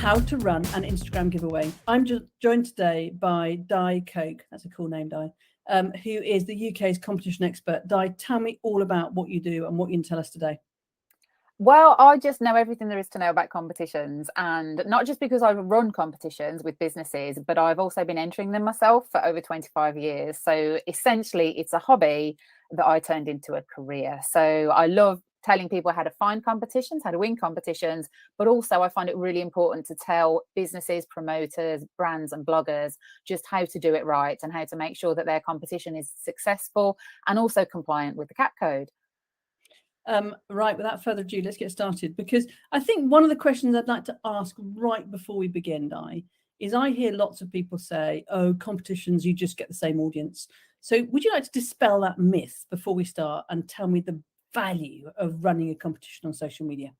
how to run an Instagram giveaway. I'm just joined today by Di Coke. That's a cool name, Di. Who is the UK's competition expert. Di, tell me all about what you do and what you can tell us today. Well, I just know everything there is to know about competitions, and not just because I run competitions with businesses, but I've also been entering them myself for over 25 years. So essentially, it's a hobby that I turned into a career. So I love telling people how to find competitions, how to win competitions, but also I find it really important to tell businesses, promoters, brands and bloggers just how to do it right and how to make sure that their competition is successful and also compliant with the CAP code. Right, without further ado, let's get started, because I think one of the questions I'd like to ask right before we begin, Di, is I hear lots of people say, oh, competitions, you just get the same audience. So would you like to dispel that myth before we start and tell me the value of running a competition on social media?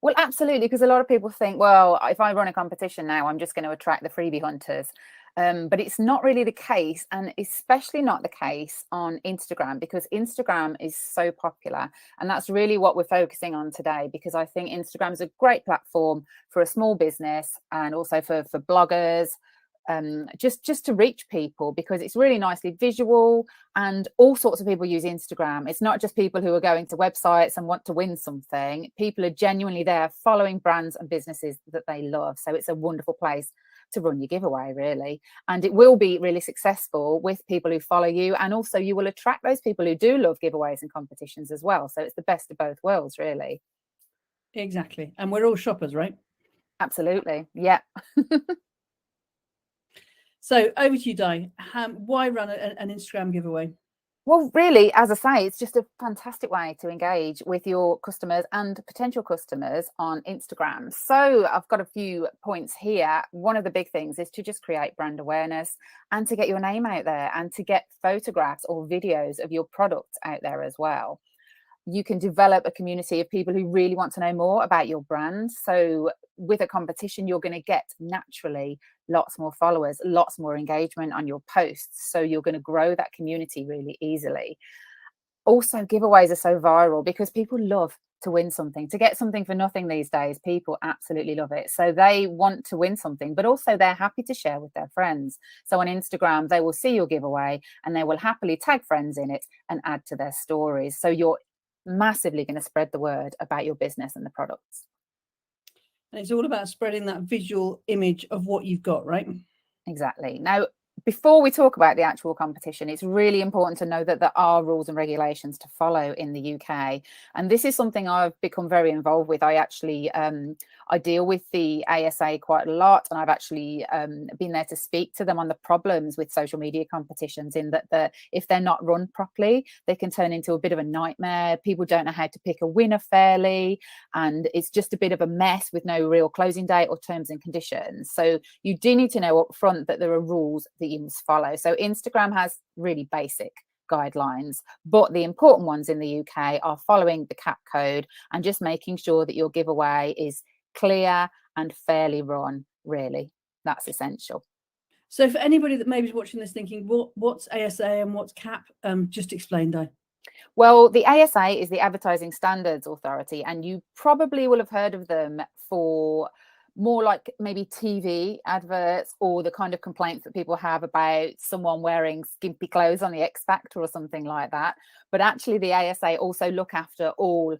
Well, absolutely, because a lot of people think, well, if I run a competition now, I'm just going to attract the freebie hunters. But it's not really the case, and especially not the case on Instagram, because Instagram is so popular. And that's really what we're focusing on today, because I think Instagram is a great platform for a small business and also for bloggers, just to reach people, because it's really nicely visual and all sorts of people use Instagram. It's not just people who are going to websites and want to win something. People are genuinely there following brands and businesses that they love. So it's a wonderful place to run your giveaway, really. And it will be really successful with people who follow you. And also you will attract those people who do love giveaways and competitions as well. So it's the best of both worlds, really. Exactly. And we're all shoppers, right? Absolutely. Yeah. So over to you, Di. Why run an Instagram giveaway? Well, really, as I say, it's just a fantastic way to engage with your customers and potential customers on Instagram. So I've got a few points here. One of the big things is to just create brand awareness and to get your name out there and to get photographs or videos of your product out there as well. You can develop a community of people who really want to know more about your brand. So with a competition, you're going to get naturally lots more followers, lots more engagement on your posts. So you're going to grow that community really easily. Also, giveaways are so viral because people love to win something, to get something for nothing these days. People absolutely love it. So they want to win something, but also they're happy to share with their friends. So on Instagram, they will see your giveaway and they will happily tag friends in it and add to their stories. So you're massively going to spread the word about your business and the products. And it's all about spreading that visual image of what you've got, right? Exactly. Now, before we talk about the actual competition, it's really important to know that there are rules and regulations to follow in the UK. And this is something I've become very involved with. I actually, I deal with the ASA quite a lot, and I've actually been there to speak to them on the problems with social media competitions, in that if they're not run properly, they can turn into a bit of a nightmare. People don't know how to pick a winner fairly, and it's just a bit of a mess with no real closing date or terms and conditions. So you do need to know up front that there are rules that you must follow. So Instagram has really basic guidelines, but the important ones in the UK are following the CAP code and just making sure that your giveaway is clear and fairly run. Really, that's essential. So for anybody that maybe is watching this thinking, what's ASA and what's CAP? Just explain, Di. Well, the ASA is the Advertising Standards Authority, and you probably will have heard of them for more like maybe TV adverts, or the kind of complaints that people have about someone wearing skimpy clothes on the X Factor or something like that. But actually the ASA also look after all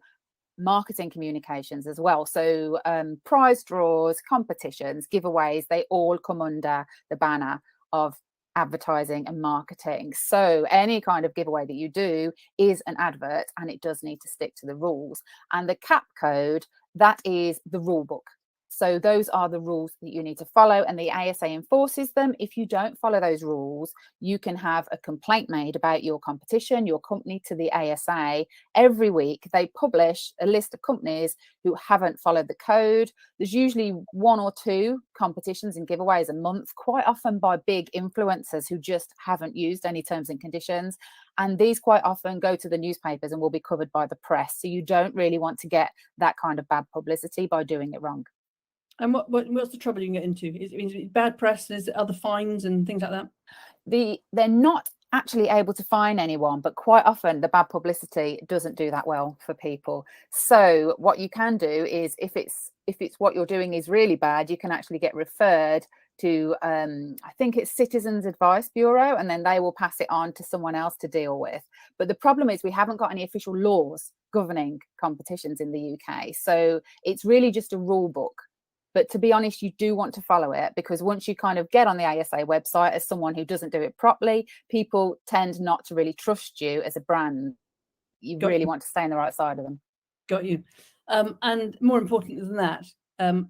marketing communications as well. So prize draws, competitions, giveaways, they all come under the banner of advertising and marketing. So any kind of giveaway that you do is an advert, and it does need to stick to the rules. And the CAP code, that is the rule book. So those are the rules that you need to follow, and the ASA enforces them. If you don't follow those rules, you can have a complaint made about your competition, your company, to the ASA. Every week they publish a list of companies who haven't followed the code. There's usually 1 or 2 competitions and giveaways a month, quite often by big influencers who just haven't used any terms and conditions. And these quite often go to the newspapers and will be covered by the press. So you don't really want to get that kind of bad publicity by doing it wrong. And what's the trouble you can get into? Is it bad press? And is it other fines and things like that? They're not actually able to find anyone, but quite often the bad publicity doesn't do that well for people. So what you can do is, if it's what you're doing is really bad, you can actually get referred to I think it's Citizens Advice Bureau, and then they will pass it on to someone else to deal with. But the problem is we haven't got any official laws governing competitions in the UK, so it's really just a rule book. But to be honest, you do want to follow it, because once you kind of get on the ASA website as someone who doesn't do it properly, people tend not to really trust you as a brand. You really want to stay on the right side of them. Got you. And more important than that,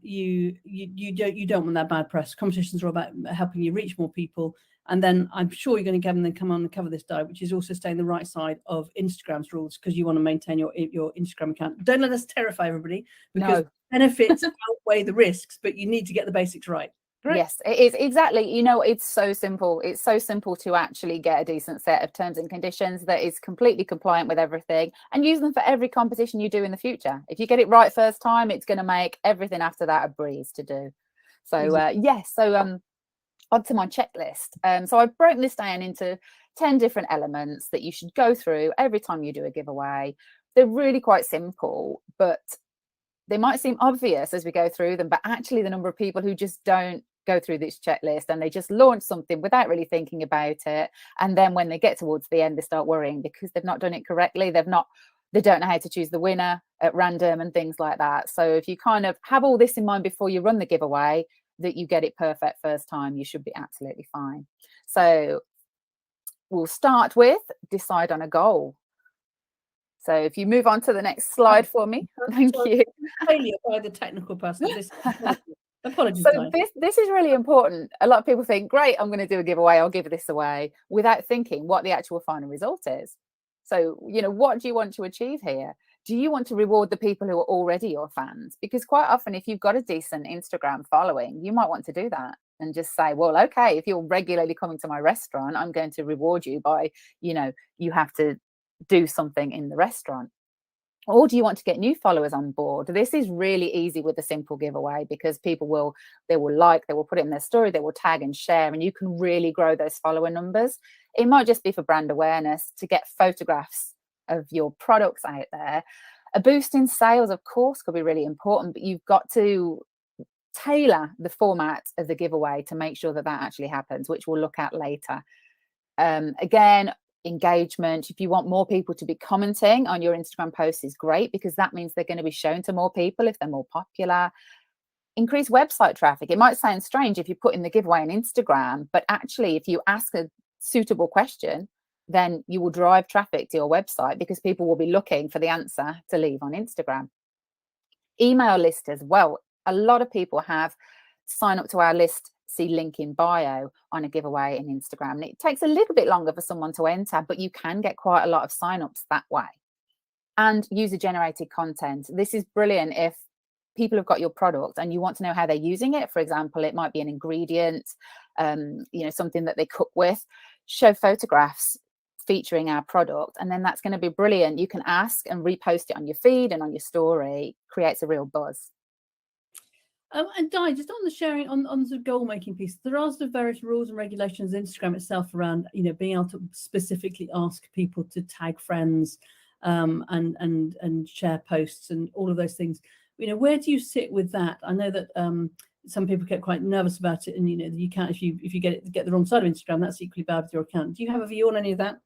you don't want that bad press. Competitions are all about helping you reach more people. And then I'm sure you're going to come on and cover this, Di, which is also staying the right side of Instagram's rules, because you want to maintain your Instagram account. Don't let us terrify everybody, because benefits outweigh the risks, but you need to get the basics right. Correct? Yes, it is, exactly. You know, it's so simple. It's so simple to actually get a decent set of terms and conditions that is completely compliant with everything, and use them for every competition you do in the future. If you get it right first time, it's going to make everything after that a breeze to do. So onto my checklist. So I've broken this down into 10 different elements that you should go through every time you do a giveaway. They're really quite simple, but they might seem obvious as we go through them, but actually the number of people who just don't go through this checklist and they just launch something without really thinking about it, and then when they get towards the end, they start worrying because they've not done it correctly. They don't know how to choose the winner at random and things like that. So if you kind of have all this in mind before you run the giveaway, that you get it perfect first time, you should be absolutely fine. So we'll start with decide on a goal. So if you move on to the next slide for me. Thank you. Failure by the technical person. Apologies. So this is really important. A lot of people think, great, I'm going to do a giveaway, I'll give this away, without thinking what the actual final result is. So, you know, what do you want to achieve here? Do you want to reward the people who are already your fans? Because quite often, if you've got a decent Instagram following, you might want to do that and just say, well, okay, if you're regularly coming to my restaurant, I'm going to reward you by, you know, you have to do something in the restaurant. Or do you want to get new followers on board? This is really easy with a simple giveaway, because people will put it in their story, they will tag and share, and you can really grow those follower numbers. It might just be for brand awareness, to get photographs of your products out there. A boost in sales, of course, could be really important, but you've got to tailor the format of the giveaway to make sure that actually happens, which we'll look at later. Again, engagement. If you want more people to be commenting on your Instagram posts, is great, because that means they're going to be shown to more people if they're more popular. Increase website traffic. It might sound strange if you put in the giveaway on Instagram, but actually if you ask a suitable question, then you will drive traffic to your website, because people will be looking for the answer to leave on Instagram. Email list as well. A lot of people have sign up to our list, see link in bio on a giveaway in Instagram. And it takes a little bit longer for someone to enter, but you can get quite a lot of signups that way. And user generated content. This is brilliant if people have got your product and you want to know how they're using it. For example, it might be an ingredient, you know, something that they cook with. Show photographs featuring our product, and then that's going to be brilliant. You can ask and repost it on your feed and on your story. Creates a real buzz. And Di, just on the sharing, on the goal making piece, there are sort of various rules and regulations in Instagram itself around, you know, being able to specifically ask people to tag friends and share posts and all of those things. You know, where do you sit with that? I know that some people get quite nervous about it, and you know, you can't, if you get the wrong side of Instagram, that's equally bad with your account. Do you have a view on any of that?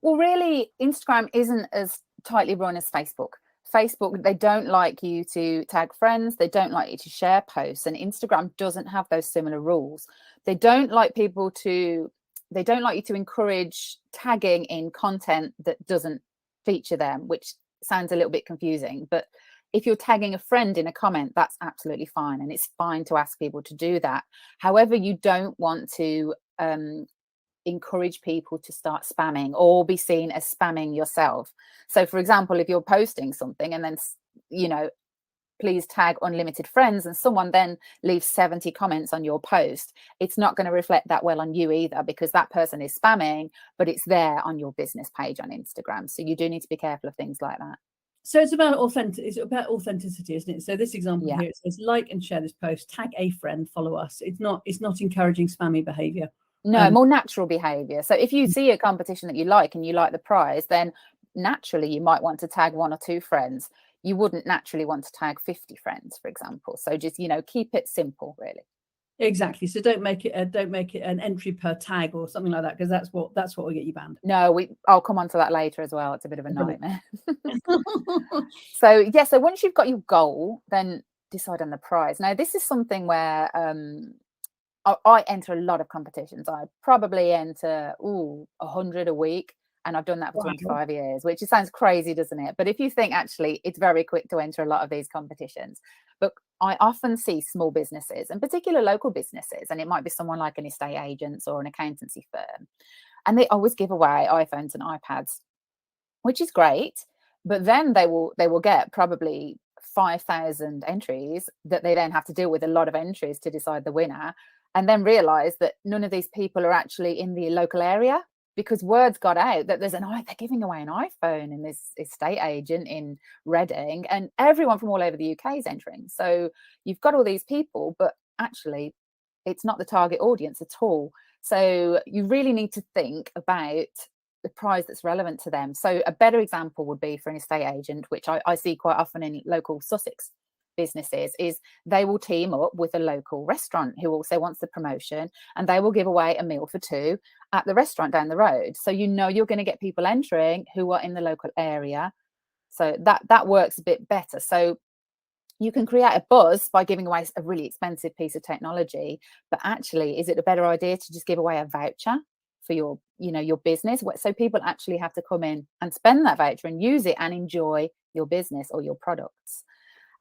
Well, really, Instagram isn't as tightly run as Facebook. Facebook, they don't like you to tag friends. They don't like you to share posts. And Instagram doesn't have those similar rules. They don't like you to encourage tagging in content that doesn't feature them, which sounds a little bit confusing. But if you're tagging a friend in a comment, that's absolutely fine. And it's fine to ask people to do that. However, you don't want to encourage people to start spamming or be seen as spamming yourself. So for example, if you're posting something and then, you know, please tag unlimited friends, and someone then leaves 70 comments on your post, it's not going to reflect that well on you either, because that person is spamming, but it's there on your business page on Instagram. So you do need to be careful of things like that. So it's about authenticity, isn't it? So this example here, it says like and share this post, tag a friend, follow us. It's not encouraging spammy behavior. No, more natural behavior. So if you see a competition that you like and you like the prize, then naturally you might want to tag 1 or 2 friends. You wouldn't naturally want to tag 50 friends, for example. So just, keep it simple, really. Exactly. So don't make it an entry per tag or something like that, because that's what will get you banned. No, I'll come on to that later as well. It's a bit of a nightmare. So once you've got your goal, then decide on the prize. Now, this is something where I enter a lot of competitions. I probably enter 100 a week, and I've done that for 25 years, which sounds crazy, doesn't it? But if you think, actually, it's very quick to enter a lot of these competitions. But I often see small businesses, and particular local businesses, and it might be someone like an estate agent or an accountancy firm, and they always give away iPhones and iPads, which is great. But then they will get probably 5,000 entries that they then have to deal with a lot of entries to decide the winner, and then realize that none of these people are actually in the local area, because words got out that they're giving away an iPhone in this estate agent in Reading, and everyone from all over the UK is entering. So you've got all these people, but actually it's not the target audience at all. So you really need to think about the prize that's relevant to them. So a better example would be for an estate agent, which I see quite often in local Sussex businesses, is they will team up with a local restaurant who also wants the promotion, and they will give away a meal for 2 at the restaurant down the road. So you're going to get people entering who are in the local area. So that works a bit better. So you can create a buzz by giving away a really expensive piece of technology, but actually, is it a better idea to just give away a voucher for your business, so people actually have to come in and spend that voucher and use it and enjoy your business or your products?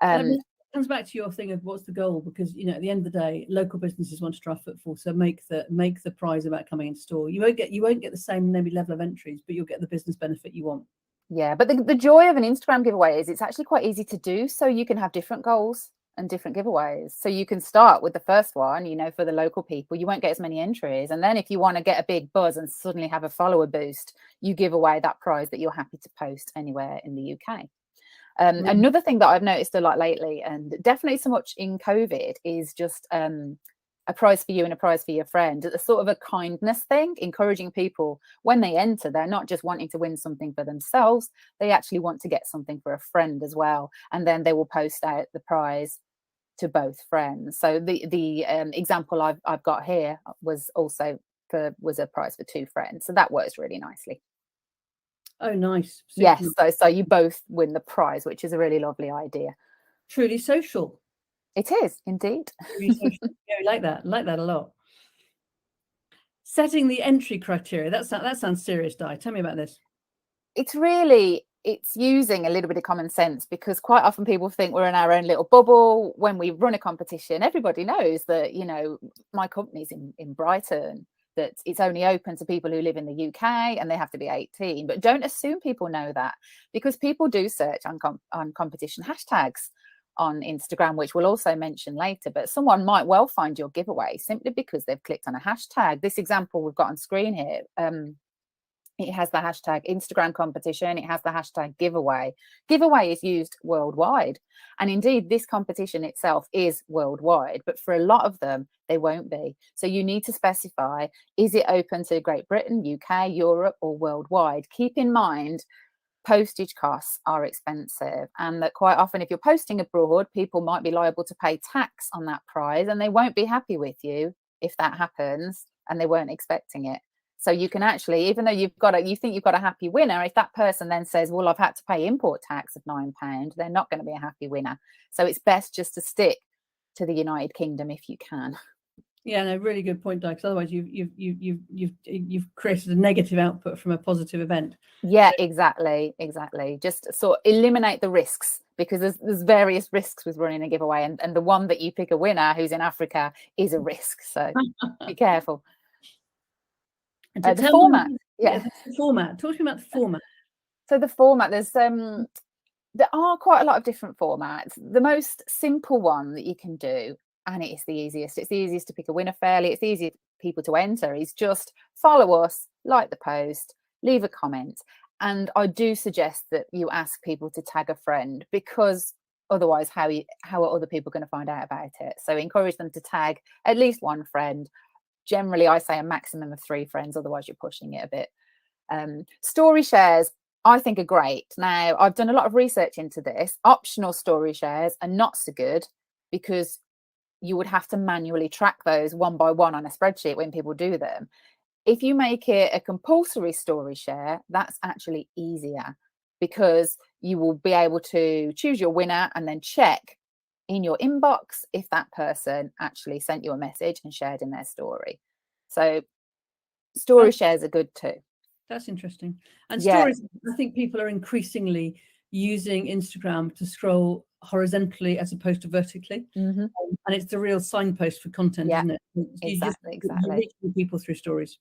It comes back to your thing of what's the goal, because at the end of the day, local businesses want to draw footfall. So make the prize about coming into store. You won't get the same maybe level of entries, but you'll get the business benefit you want. Yeah, but the joy of an Instagram giveaway is it's actually quite easy to do. So you can have different goals and different giveaways. So you can start with the first one, for the local people. You won't get as many entries. And then if you want to get a big buzz and suddenly have a follower boost, you give away that prize that you're happy to post anywhere in the UK. Another thing that I've noticed a lot lately, and definitely so much in COVID, is just a prize for you and a prize for your friend. It's a sort of a kindness thing, encouraging people when they enter, they're not just wanting to win something for themselves, they actually want to get something for a friend as well. And then they will post out the prize to both friends. So the example I've got here was also was a prize for 2 friends. So that works really nicely. Oh, nice. Yes. So you both win the prize, which is a really lovely idea. Truly social. It is indeed. Truly social. Yeah, we like that. I like that a lot. Setting the entry criteria. That sounds serious, Di. Tell me about this. It's using a little bit of common sense, because quite often people think we're in our own little bubble. When we run a competition, everybody knows that, my company's in Brighton, that it's only open to people who live in the UK and they have to be 18. But don't assume people know that, because people do search on competition hashtags on Instagram, which we'll also mention later. But someone might well find your giveaway simply because they've clicked on a hashtag. This example we've got on screen here, it has the hashtag Instagram competition. It has the hashtag giveaway. Giveaway is used worldwide. And indeed, this competition itself is worldwide, but for a lot of them, they won't be. So you need to specify, is it open to Great Britain, UK, Europe, or worldwide? Keep in mind, postage costs are expensive, and that quite often if you're posting abroad, people might be liable to pay tax on that prize, and they won't be happy with you if that happens and they weren't expecting it. So you can actually, even though you think you've got a happy winner, if that person then says, well, I've had to pay import tax of £9, they're not going to be a happy winner. So it's best just to stick to the United Kingdom if you can. Yeah, no, really good point, Di, because otherwise you've created a negative output from a positive event. Yeah, exactly. Just sort of eliminate the risks, because there's various risks with running a giveaway, and the one that you pick a winner who's in Africa is a risk. So be careful. And the format. The format. Talk to me about the format. So the format, there are quite a lot of different formats. The most simple one that you can do, and it's the easiest to pick a winner fairly, it's the easiest for people to enter, is just follow us, like the post, leave a comment. And I do suggest that you ask people to tag a friend, because otherwise how are other people going to find out about it? So encourage them to tag at least one friend. generally I say a maximum of 3 friends, otherwise you're pushing it a bit. Story shares, I think, are great. Now, I've done a lot of research into this. Optional story shares are not so good because you would have to manually track those one by one on a spreadsheet when people do them. If you make it a compulsory story share, that's actually easier because you will be able to choose your winner and then check in your inbox if that person actually sent you a message and shared in their story. So story shares are good too. That's interesting. And Yeah. stories, I think people are increasingly using Instagram to scroll horizontally as opposed to vertically. Mm-hmm. And it's the real signpost for content, isn't it? Exactly. You reach people through stories.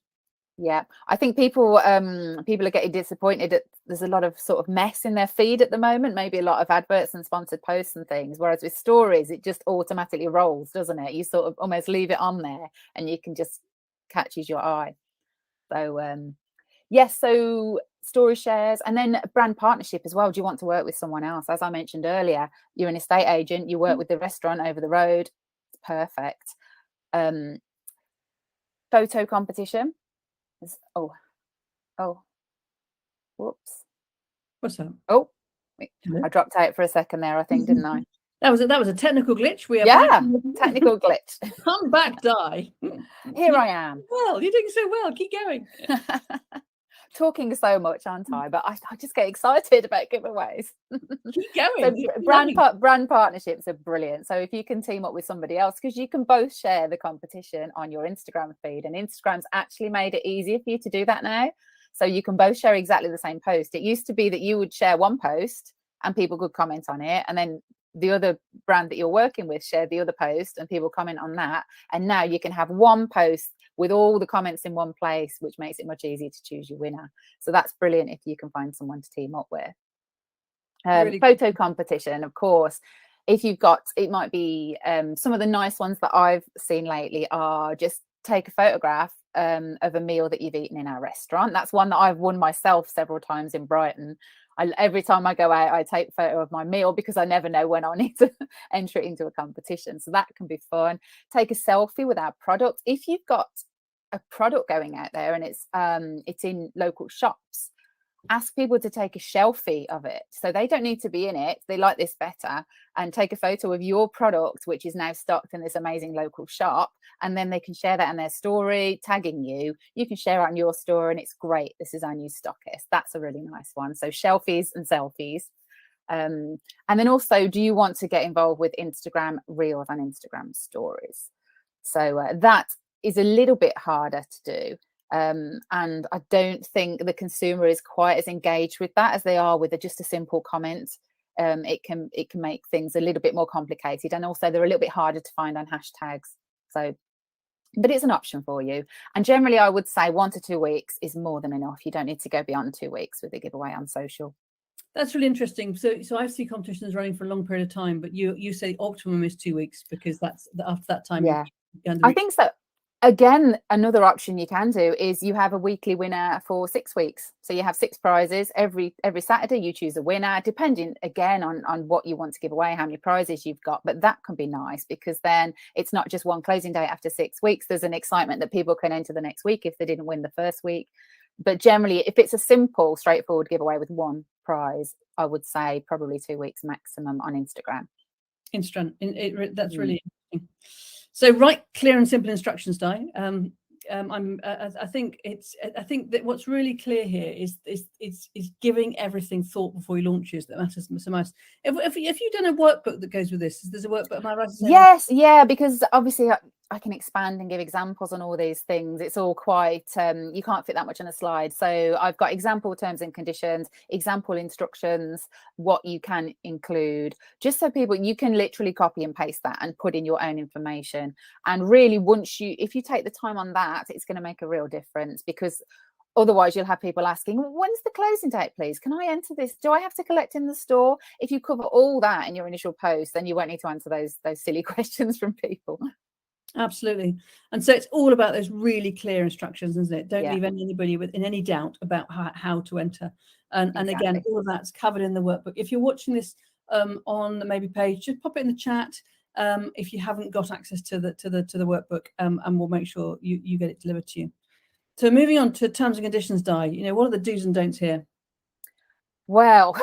Yeah, I think people are getting disappointed at there's a lot of sort of mess in their feed at the moment, maybe a lot of adverts and sponsored posts and things, whereas with stories it just automatically rolls, doesn't it? You sort of almost leave it on there and you can just catches your eye. So yes, so story shares, and then brand partnership as well. Do you want to work with someone else? As I mentioned earlier, you're an estate agent, you work with the restaurant over the road. It's perfect. Photo competition. Oh, whoops. What's that? Oh, I dropped out for a second there, I think, didn't I? That was a technical glitch. We are Yeah, back. technical glitch. Come back, Di. Here I am. Well, you're doing so well. Keep going. Talking so much, aren't I? But I just get excited about giveaways. Keep going. So brand partnerships are brilliant. So if you can team up with somebody else, because you can both share the competition on your Instagram feed, and Instagram's actually made it easier for you to do that now. So you can both share exactly the same post. It used to be that you would share one post and people could comment on it, and then the other brand that you're working with share the other post and people comment on that. And now you can have one post with all the comments in one place, which makes it much easier to choose your winner. So that's brilliant if you can find someone to team up with. Really photo competition, of course. If you've got, it might be some of the nice ones that I've seen lately are just take a photograph of a meal that you've eaten in our restaurant. That's one that I've won myself several times in Brighton. Every time I go out, I take a photo of my meal because I never know when I need to enter it into a competition. So that can be fun. Take a selfie with our product. If you've got a product going out there and it's in local shops, ask people to take a selfie of it. So they don't need to be in it. They like this better, and take a photo of your product, which is now stocked in this amazing local shop. And then they can share that in their story, tagging you. You can share it on your store, and it's great. This is our new stockist. That's a really nice one. So shelfies and selfies. And then also, do you want to get involved with Instagram Reels and Instagram Stories? So that is a little bit harder to do. And I don't think the consumer is quite as engaged with that as they are with just a simple comment. It can make things a little bit more complicated, and also they're a little bit harder to find on hashtags. So, but it's an option for you. And generally, I would say 1 to 2 weeks is more than enough. You don't need to go beyond 2 weeks with a giveaway on social. That's really interesting. So I see competitions running for a long period of time, but you say optimum is 2 weeks because that's after that time. Yeah, I think so. Again, another option you can do is you have a weekly winner for 6 weeks. So you have 6 prizes every Saturday. You choose a winner, depending again on what you want to give away, how many prizes you've got. But that can be nice because then it's not just one closing date after 6 weeks. There's an excitement that people can enter the next week if they didn't win the first week. But generally, if it's a simple, straightforward giveaway with one prize, I would say probably 2 weeks maximum on Instagram. That's really interesting. So write clear and simple instructions, Di. I think that what's really clear here is giving everything thought before you launches that matters so much. If you've done a workbook that goes with this, there's a workbook. Am I right? Yes, yeah, because obviously I can expand and give examples on all these things. It's all quite you can't fit that much on a slide. So I've got example terms and conditions, example instructions, what you can include, just so you can literally copy and paste that and put in your own information. And really, if you take the time on that, it's going to make a real difference, because otherwise you'll have people asking, when's the closing date, please? Can I enter this? Do I have to collect in the store? If you cover all that in your initial post, then you won't need to answer those silly questions from people. Absolutely. And so it's all about those really clear instructions, isn't it? Don't leave anybody in any doubt about how to enter. And again, all of that's covered in the workbook. If you're watching this on the Maybe page, just pop it in the chat. if you haven't got access to the workbook, and we'll make sure you get it delivered to you. So moving on to terms and conditions, Di, what are the do's and don'ts here? Well,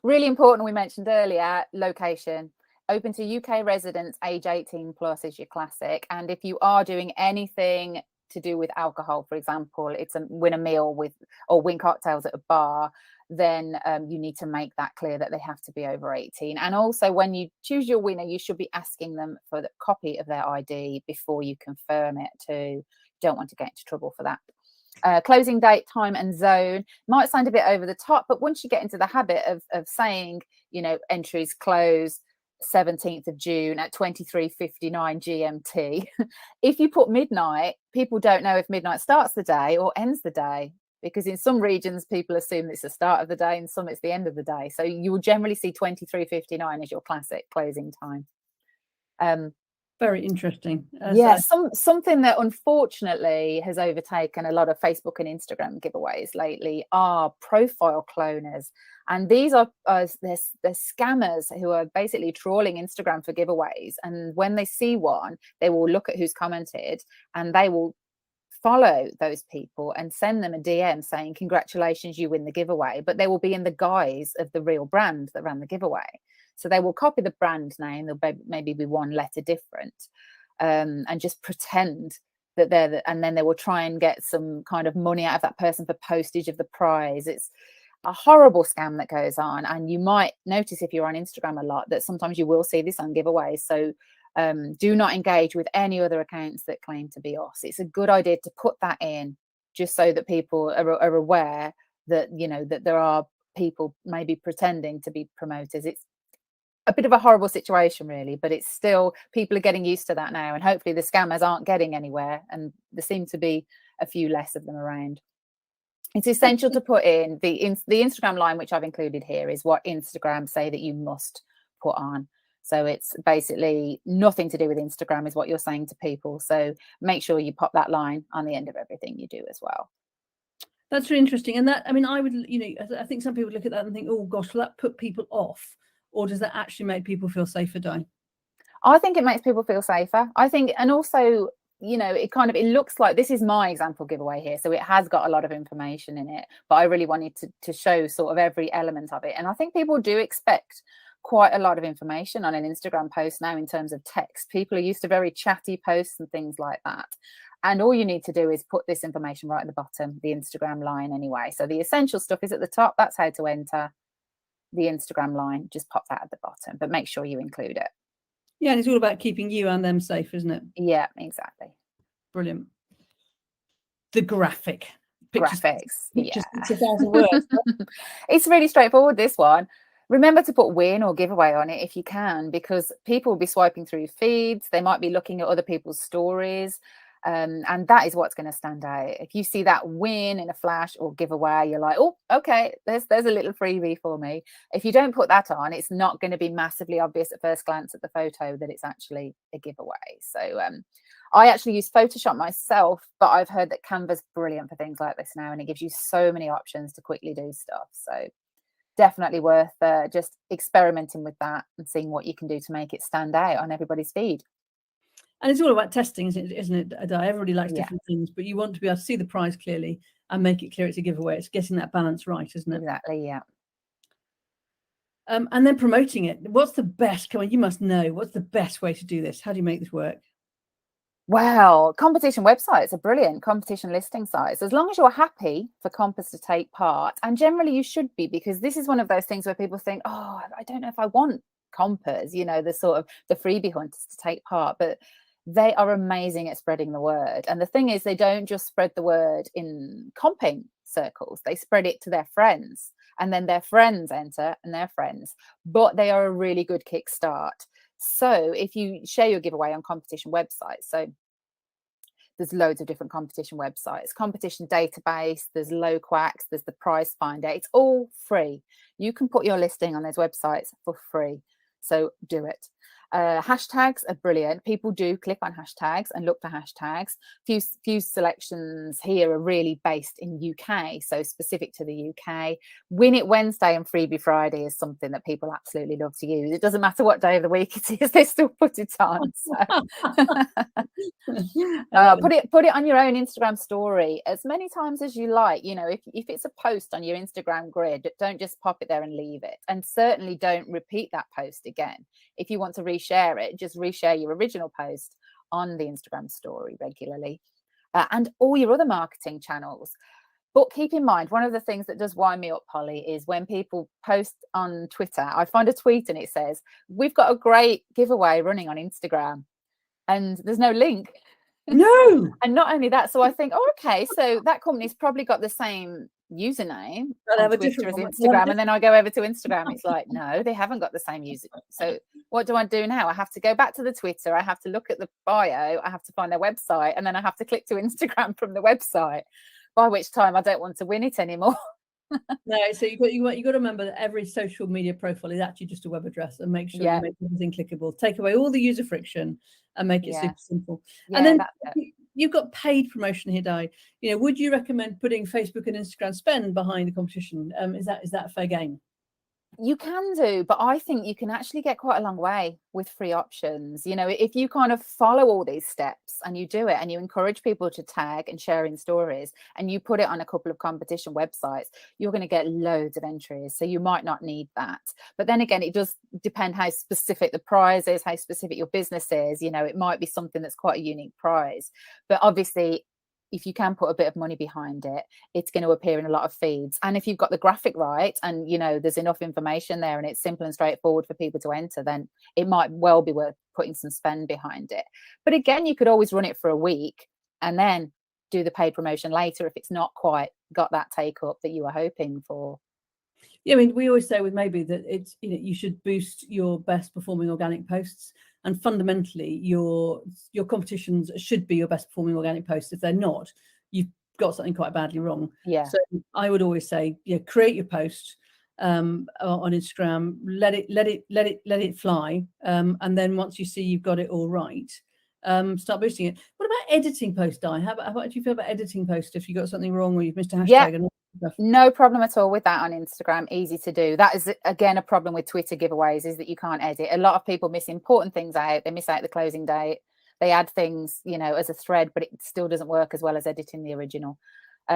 really important, we mentioned earlier, location. Open to UK residents age 18 plus is your classic. And if you are doing anything to do with alcohol, for example, it's win a meal with or win cocktails at a bar, then you need to make that clear that they have to be over 18. And also, when you choose your winner, you should be asking them for the copy of their ID before you confirm it too. Don't want to get into trouble for that. Closing date, time and zone might sound a bit over the top, but once you get into the habit of saying, entries close 17th of June at 23:59 GMT, if you put midnight, people don't know if midnight starts the day or ends the day, because in some regions people assume it's the start of the day and some it's the end of the day. So you will generally see 23:59 as your classic closing time. Very interesting. Something that unfortunately has overtaken a lot of Facebook and Instagram giveaways lately are profile cloners. And these are they're scammers who are basically trawling Instagram for giveaways. And when they see one, they will look at who's commented and they will follow those people and send them a DM saying, congratulations, you win the giveaway. But they will be in the guise of the real brand that ran the giveaway. So they will copy the brand name, there'll maybe be one letter different, and just pretend that and then they will try and get some kind of money out of that person for postage of the prize. It's a horrible scam that goes on. And you might notice if you're on Instagram a lot that sometimes you will see this on giveaways. So do not engage with any other accounts that claim to be us. It's a good idea to put that in just so that people are aware that, that there are people maybe pretending to be promoters. It's a bit of a horrible situation, really, but it's still, people are getting used to that now, and hopefully the scammers aren't getting anywhere, and there seem to be a few less of them around. It's essential to put in the Instagram line, which I've included here, is what Instagram say that you must put on. So it's basically nothing to do with Instagram is what you're saying to people. So make sure you pop that line on the end of everything you do as well. That's really interesting. And that, I would, I think some people look at that and think, oh gosh, will that put people off? Or does that actually make people feel safer, Di? I think it makes people feel safer. I think, and also, it looks like this is my example giveaway here. So it has got a lot of information in it, but I really wanted to show sort of every element of it. And I think people do expect quite a lot of information on an Instagram post now in terms of text. People are used to very chatty posts and things like that. And all you need to do is put this information right at the bottom, the Instagram line anyway. So the essential stuff is at the top. That's how to enter. The Instagram line, just pop that at the bottom, but make sure you include it. Yeah, and it's all about keeping you and them safe, isn't it? Yeah, exactly. Brilliant. The graphics. Pictures, yeah. 1,000 words. It's really straightforward, this one. Remember to put win or giveaway on it if you can, because people will be swiping through feeds. They might be looking at other people's stories. And that is what's going to stand out. If you see that win in a flash or giveaway, you're like, oh, okay, there's a little freebie for me. If you don't put that on, it's not going to be massively obvious at first glance at the photo that it's actually a giveaway. So I actually use Photoshop myself, but I've heard that Canva's brilliant for things like this now, and it gives you so many options to quickly do stuff. So definitely worth just experimenting with that and seeing what you can do to make it stand out on everybody's feed. And it's all about testing, isn't it, Di? Everybody likes different things, but you want to be able to see the prize clearly and make it clear it's a giveaway. It's getting that balance right, isn't it? Exactly, yeah. And then promoting it. What's the best? Come on, you must know. What's the best way to do this? How do you make this work? Well, competition websites are brilliant, competition listing sites, as long as you're happy for compers to take part. And generally you should be, because this is one of those things where people think, oh, I don't know if I want compers, the sort of the freebie hunters to take part, but they are amazing at spreading the word. And the thing is, they don't just spread the word in comping circles, they spread it to their friends, and then their friends enter and their friends. But they are a really good kickstart. So if you share your giveaway on competition websites, so there's loads of different competition websites, competition database, there's Loquax, there's the prize finder, it's all free. You can put your listing on those websites for free. So do it. Hashtags are brilliant. People do click on hashtags and look for hashtags. Few selections here are really based in UK, so specific to the UK. Win It Wednesday and Freebie Friday is something that people absolutely love to use. It doesn't matter what day of the week it is, they still put it on. So. Put it on your own Instagram story as many times as you like. You know, if it's a post on your Instagram grid, don't just pop it there and leave it, and certainly don't repeat that post again. If you want to reshare it, just reshare your original post on the Instagram story regularly, and all your other marketing channels. But keep in mind, one of the things that does wind me up, Polly, is when people post on Twitter. I find a tweet and it says, "We've got a great giveaway running on Instagram," and there's no link. No. And not only that, so I think, oh, okay, so that company's probably got the same username on Twitter as Instagram, and then I go over to Instagram, it's like, no, they haven't got the same user. So what do I do now? I have to go back to the Twitter, I have to look at the bio, I have to find their website, and then I have to click to Instagram from the website, by which time I don't want to win it anymore. No, so you got to remember that every social media profile is actually just a web address, and make sure you make everything clickable. Take away all the user friction and make it super simple. And then you've got paid promotion here, Di. You know, would you recommend putting Facebook and Instagram spend behind the competition? Is that a fair game? You can do, but I think you can actually get quite a long way with free options. You know, if you kind of follow all these steps and you do it and you encourage people to tag and share in stories and you put it on a couple of competition websites, you're going to get loads of entries. So you might not need that. But then again, it does depend how specific the prize is, how specific your business is. You know, it might be something that's quite a unique prize. But obviously, if you can put a bit of money behind it, it's going to appear in a lot of feeds. And if you've got the graphic right and, you know, there's enough information there and it's simple and straightforward for people to enter, then it might well be worth putting some spend behind it. But again, you could always run it for a week and then do the paid promotion later if it's not quite got that take up that you were hoping for. Yeah, I mean, we always say with Maybe that it's, you know, you should boost your best performing organic posts, and fundamentally your competitions should be your best performing organic posts. If they're not, you've got something quite badly wrong. Yeah. So I would always say, create your post on Instagram, let it fly, and then once you see you've got it all right, start boosting it. What about editing posts, Di? How do you feel about editing posts if you got something wrong or you've missed a hashtag? And no problem at all with that on Instagram. Easy to do. That is, again, a problem with Twitter giveaways, is that you can't edit. A lot of people miss important things out. They miss out the closing date. They add things, you know, as a thread, but it still doesn't work as well as editing the original.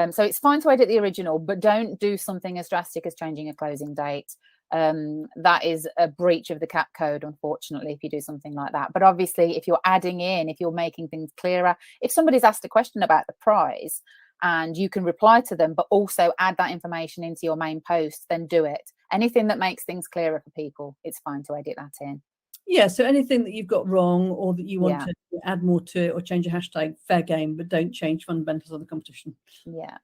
So it's fine to edit the original, but don't do something as drastic as changing a closing date. That is a breach of the CAP code, unfortunately, if you do something like that. But obviously, if you're adding in, if you're making things clearer, if somebody's asked a question about the prize, and you can reply to them, but also add that information into your main post, then do it. Anything that makes things clearer for people, it's fine to edit that in. Yeah, so anything that you've got wrong or that you want to add more to it or change a hashtag, fair game, but don't change fundamentals of the competition. Yeah.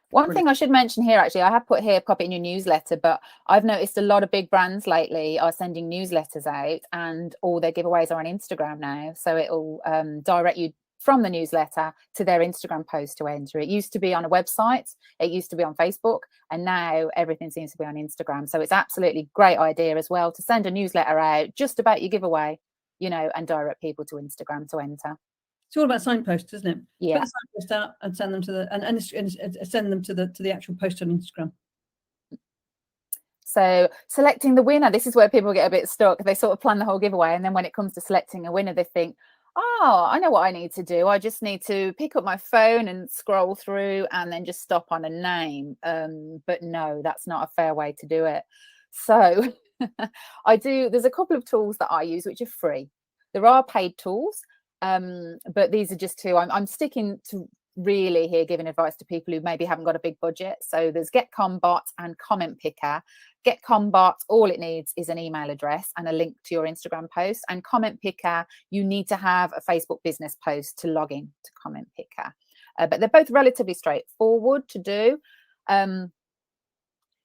One thing I should mention here, actually, I have put here, pop it in your newsletter, but I've noticed a lot of big brands lately are sending newsletters out and all their giveaways are on Instagram now. So it'll direct you from the newsletter to their Instagram post to enter. It used to be on a website, it used to be on Facebook, and now everything seems to be on Instagram. So it's absolutely great idea as well to send a newsletter out just about your giveaway, you know, and direct people to Instagram to enter. It's all about signposts, isn't it? Yeah. Put the signpost out and send them to the and send them to the actual post on Instagram. So selecting the winner, this is where people get a bit stuck. They sort of plan the whole giveaway, and then when it comes to selecting a winner, they think, oh, I know what I need to do. I just need to pick up my phone and scroll through and then just stop on a name. But no, that's not a fair way to do it. So there's a couple of tools that I use which are free. There are paid tools, but these are just two. I'm sticking to really here giving advice to people who maybe haven't got a big budget. So there's GetComBot and Comment Picker. GetComBot, all it needs is an email address and a link to your Instagram post. And Comment Picker, you need to have a Facebook business post to log in to Comment Picker. But they're both relatively straightforward to do.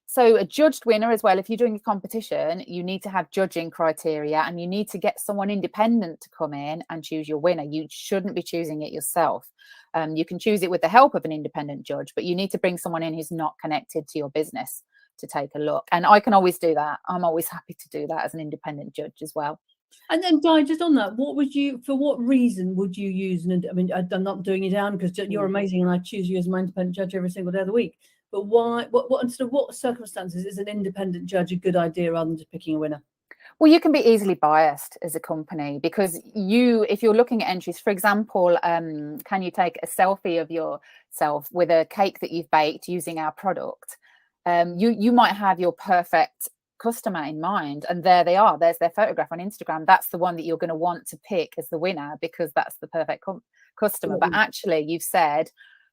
So a judged winner as well, if you're doing a competition, you need to have judging criteria and you need to get someone independent to come in and choose your winner. You shouldn't be choosing it yourself. You can choose it with the help of an independent judge, but you need to bring someone in who's not connected to your business to take a look. And I can always do that. I'm always happy to do that as an independent judge as well. And then, Di, just on that, for what reason would you use, I mean, I'm not doing you down because you're amazing and I choose you as my independent judge every single day of the week. But why, what circumstances is an independent judge a good idea rather than just picking a winner? Well, you can be easily biased as a company because if you're looking at entries, for example, can you take a selfie of yourself with a cake that you've baked using our product? You might have your perfect customer in mind, and there they are. There's their photograph on Instagram. That's the one that you're going to want to pick as the winner because that's the perfect customer. But actually, you've said,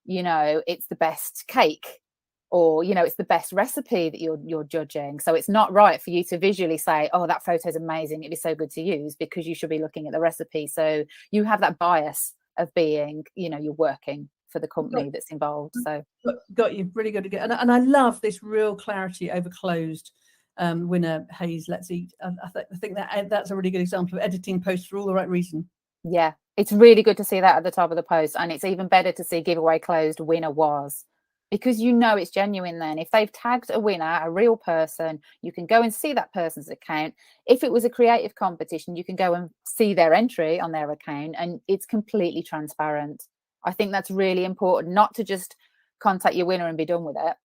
it's the best cake, or it's the best recipe that you're judging. So it's not right for you to visually say, oh, that photo is amazing, it'd be so good to use, because you should be looking at the recipe. So you have that bias of being, you're working for the company that's involved. So got you. Really good to get. And I love this real clarity over closed winner Hayes Let's Eat. I think that's a really good example of editing posts for all the right reason. Yeah, it's really good to see that at the top of the post, and it's even better to see giveaway closed, winner was, because it's genuine. Then if they've tagged a winner, a real person, you can go and see that person's account. If it was a creative competition, you can go and see their entry on their account, and it's completely transparent. I think that's really important, not to just contact your winner and be done with it.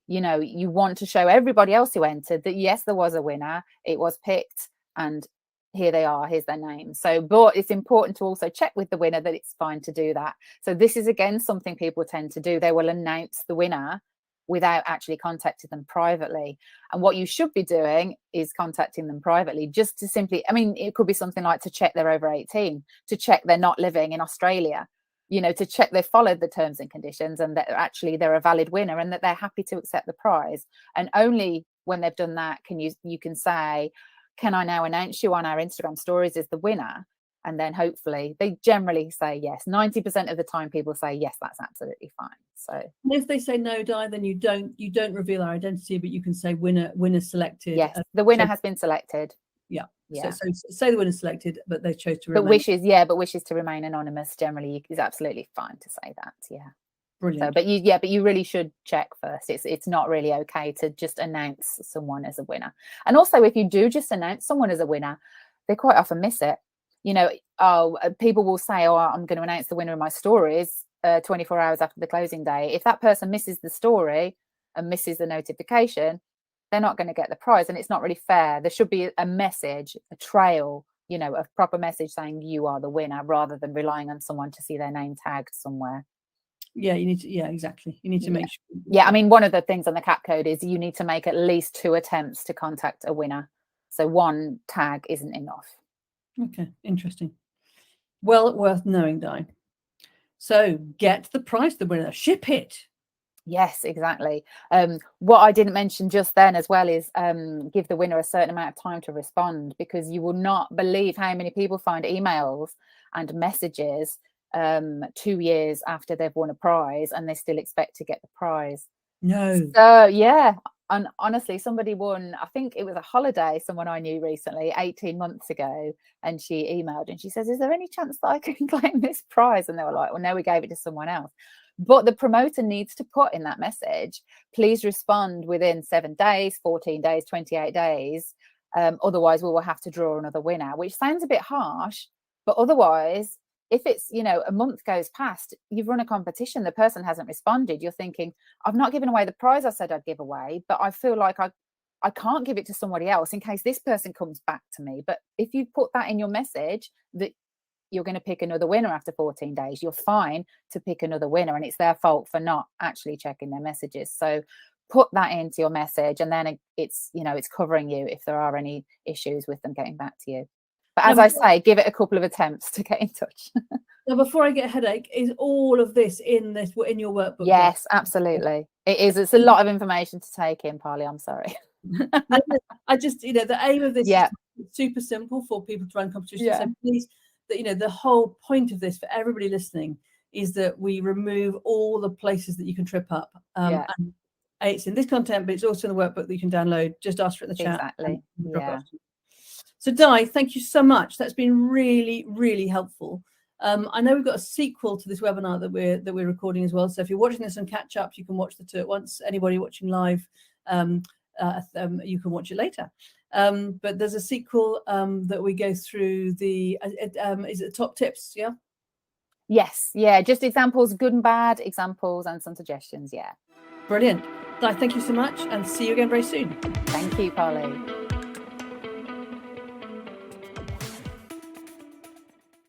You want to show everybody else who entered that yes, there was a winner, it was picked, and here they are, here's their name. So, but it's important to also check with the winner that it's fine to do that. So this is again something people tend to do. They will announce the winner without actually contacting them privately. And what you should be doing is contacting them privately, just to simply, it could be something like to check they're over 18, to check they're not living in Australia, to check they've followed the terms and conditions, and that actually they're a valid winner and that they're happy to accept the prize. And only when they've done that can you can say, can I now announce you on our Instagram stories as the winner? And then hopefully they generally say yes. 90% of the time people say yes, that's absolutely fine. So and if they say no, Di, then you don't reveal our identity, but you can say winner selected. Yes, the winner has been selected. Yeah. So say the winner selected, but they chose to remain. But wishes to remain anonymous generally is absolutely fine to say that. Yeah. Brilliant. So, but you really should check first. It's not really okay to just announce someone as a winner. And also, if you do just announce someone as a winner, they quite often miss it. People will say, oh, I'm going to announce the winner in my stories 24 hours after the closing day. If that person misses the story and misses the notification, they're not going to get the prize, and it's not really fair. There should be a message, a trail, a proper message saying you are the winner, rather than relying on someone to see their name tagged somewhere. Yeah, you need to. Yeah, exactly. You need to make sure. Yeah, one of the things on the CAP code is you need to make at least 2 attempts to contact a winner. So 1 tag isn't enough. Okay, interesting. Well worth knowing, Di. So get the prize, the winner, ship it. Yes, exactly. What I didn't mention just then as well is give the winner a certain amount of time to respond, because you will not believe how many people find emails and messages 2 years after they've won a prize and they still expect to get the prize. No. So yeah, and honestly, somebody won, I think it was a holiday, someone I knew recently 18 months ago, and she emailed and she says, is there any chance that I can claim this prize? And they were like, well, no, we gave it to someone else. But the promoter needs to put in that message, please respond within 7 days, 14 days, 28 days. Otherwise we will have to draw another winner, which sounds a bit harsh, but otherwise, if it's, a month goes past, you've run a competition, the person hasn't responded, you're thinking, I've not given away the prize I said I'd give away, but I feel like I can't give it to somebody else in case this person comes back to me. But if you put that in your message that you're going to pick another winner after 14 days, you're fine to pick another winner, and it's their fault for not actually checking their messages. So put that into your message, and then it's covering you if there are any issues with them getting back to you. But as I say, give it a couple of attempts to get in touch. Now, before I get a headache, is all of this in your workbook? Yes, absolutely. It is. It's a lot of information to take in, Polly. I'm sorry. I just, the aim of this is super simple for people to run competitions. Yeah. So please, the whole point of this for everybody listening is that we remove all the places that you can trip up. And it's in this content, but it's also in the workbook that you can download. Just ask for it in the chat. Exactly. Yeah. So Di, thank you so much. That's been really, really helpful. I know we've got a sequel to this webinar that we're recording as well. So if you're watching this on catch up, you can watch the two at once. Anybody watching live, you can watch it later. But there's a sequel that we go through the, is it top tips? Yeah. Yes, yeah, just examples, good and bad examples, and some suggestions. Yeah. Brilliant. Di, thank you so much, and see you again very soon. Thank you, Polly.